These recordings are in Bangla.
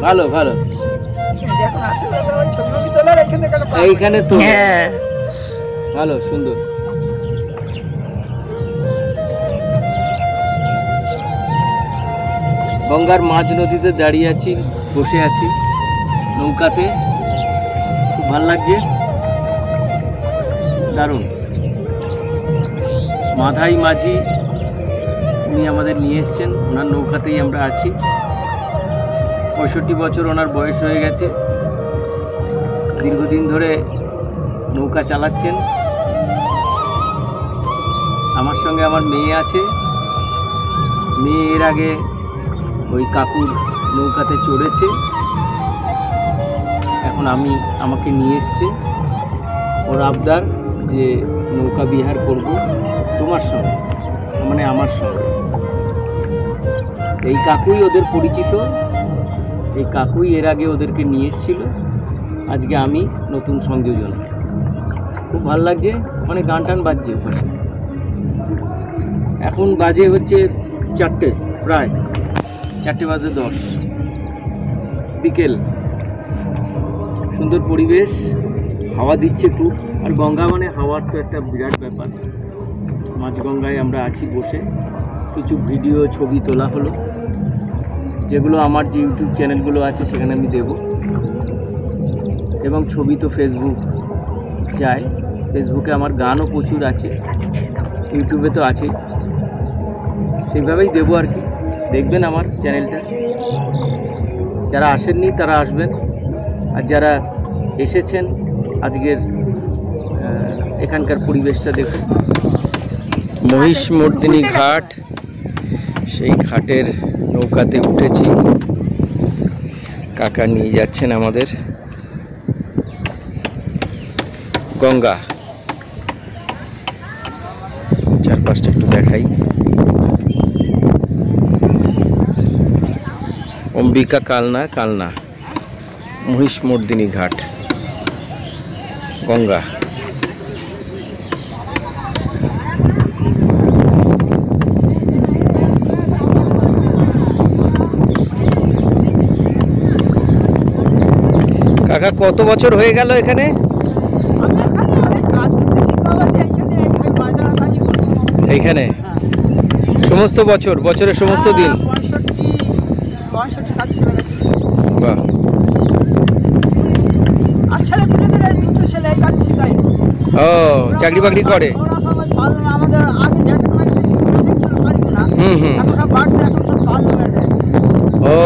ভালো ভালো এইখানে তো হ্যাঁ ভালো সুন্দর। গঙ্গার মাঝ নদীতে দাঁড়িয়ে আছি, বসে আছি নৌকাতে, খুব ভালো লাগছে, দারুণ। মাধাই মাঝি উনি আমাদের নিয়ে এসছেন, ওনার নৌকাতেই আমরা আছি। 65 বছর ওনার বয়স হয়ে গেছে, দীর্ঘদিন ধরে নৌকা চালাচ্ছেন। আমার সঙ্গে আমার মেয়ে আছে, মেয়ে এর আগে ওই কাকুর নৌকাতে চড়েছে, এখন আমাকে নিয়ে এসছে। ওর আবদার যে নৌকা বিহার করব তোমার সঙ্গে, মানে আমার সঙ্গে। এই কাকুই ওদের পরিচিত, এই কাকুই এর আগে ওদেরকে নিয়ে এসেছিল, আজকে আমি নতুন সংযোজন। খুব ভালো লাগছে, ওখানে গান টান বাজছে পাশে। এখন বাজে হচ্ছে 4টে, প্রায় 4:10 বিকেল। সুন্দর পরিবেশ, হাওয়া দিচ্ছে খুব। আর গঙ্গা মানে হাওয়ার তো একটা বিরাট ব্যাপার। মাঝগঙ্গায় আমরা আছি বসে, কিছু ভিডিও ছবি তোলা হলো, যেগুলো আমার যে ইউটিউব চ্যানেলগুলো আছে সেখানে আমি দেব। এবং ছবি তো ফেসবুক যায়, ফেসবুকে আমার গানও প্রচুর আছে, ইউটিউবে তো আছেই, সেইভাবেই দেবো আর কি। দেখবেন আমার চ্যানেলটা, যারা আসেননি তারা আসবেন, আর যারা এসেছেন আজকের এখানকার পরিবেশটা দেখুন। মহিষমর্দিনী ঘাট, সেই ঘাটের নৌকাতে উঠেছি, কাকা নিয়ে যাচ্ছেন আমাদের। গঙ্গা চারপাশটা একটু দেখাই। অম্বিকা কালনা, কালনা মহিষমর্দিনী ঘাট, গঙ্গা। কাকা কত বছর হয়ে গেল এখানে? এইখানে সমস্ত বছর, বছরের সমস্ত দিন? বাহ। ও চাকরি বাকরি করে? ও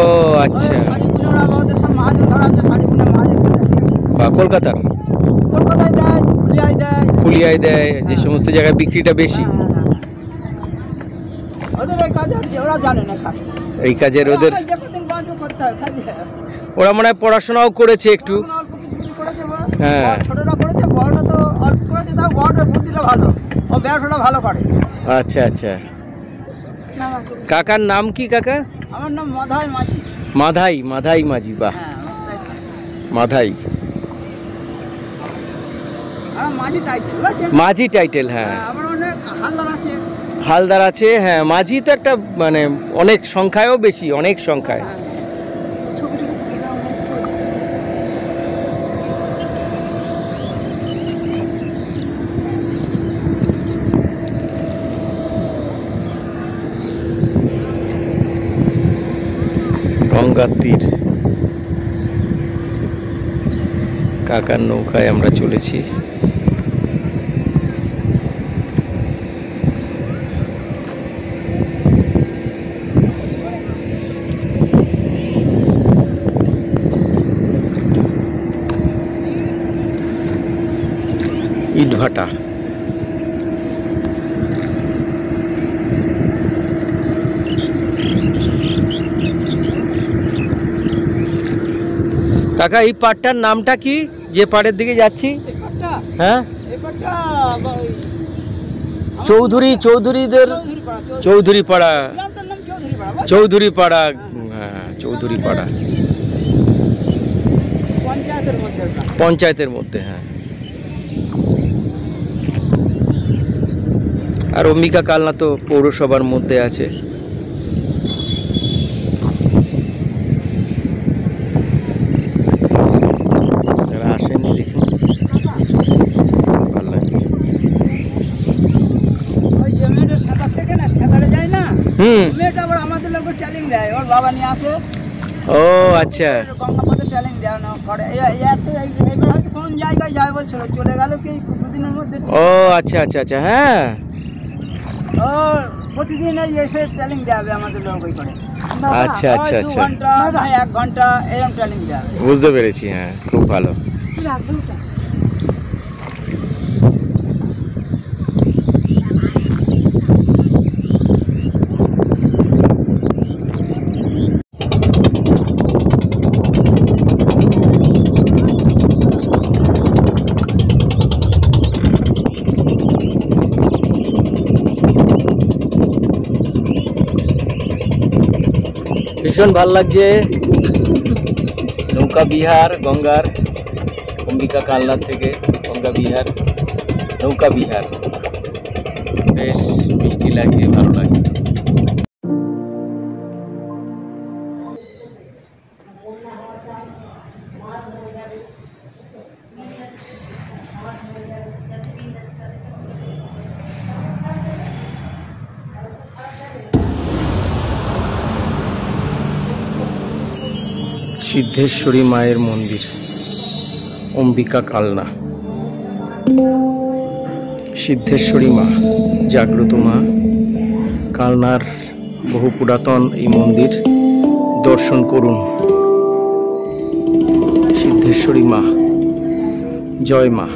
আচ্ছা, কলকাতার ফুলিয়ায় দেয়, যে সমস্ত জায়গায় বিক্রিটা বেশি। এই কাজের ওদের, ওরা মনে হয় পড়াশোনাও করেছে একটু। হ্যাঁ আচ্ছা আচ্ছা। কাকার নাম কি কাকা? আমার নাম মাধাই মাঝি। মাধাই, মাধাই মাঝি, বাহ। মাধাই মাঝি টাইটেল, হ্যাঁ। হালদার আছে, হ্যাঁ। মাঝি তো একটা মানে অনেক সংখ্যায়ও বেশি, অনেক সংখ্যায়। গঙ্গার তীর, কাকার নৌকায় আমরা চলেছি। ইটভাটা, কাকা এই পাড়টার নামটা কি, যে পাড়ের দিকে যাচ্ছি? হ্যাঁ, চৌধুরীদের চৌধুরী পাড়া, চৌধুরী পাড়া, হ্যাঁ চৌধুরী পাড়া, পঞ্চায়েতের মধ্যে, হ্যাঁ। আর অম্বিকা কালনা তো পৌরসভার মধ্যে আছে। মেয়েটা আবার আমাদের লোকের ট্যালিং দেয়, ওর বাবা নিয়ে আসে। ও আচ্ছা, গঙ্গাপথে ট্যালিং দেয় না করে। এইবার হয়তো কোন জায়গায় যায় বলছিল, চলে গেল কি দুদিনের মধ্যে। ও আচ্ছা আচ্ছা আচ্ছা, হ্যাঁ ও প্রতিদিন এসে ট্যালিং দেবে আমাদের লোক ওই করে। আচ্ছা আচ্ছা 2 আচ্ছা, ঘন্টা 1 ঘন্টা এরকম ট্যালিং দেবে। বুঝতে পেরেছি, হ্যাঁ খুব ভালো। ভীষণ ভালো লাগছে নৌকা বিহার, গঙ্গার অম্বিকা কালনার থেকে গঙ্গা বিহার, নৌকা বিহার বেশ মিষ্টি লাগছে, ভালো লাগছে। সিদ্ধেশ্বরী মায়ের মন্দির, অম্বিকা কালনা। সিদ্ধেশ্বরী মা, জাগ্রত মা, কালনার বহু পুরাতন এই মন্দির দর্শন করুন। সিদ্ধেশ্বরী মা, জয় মা।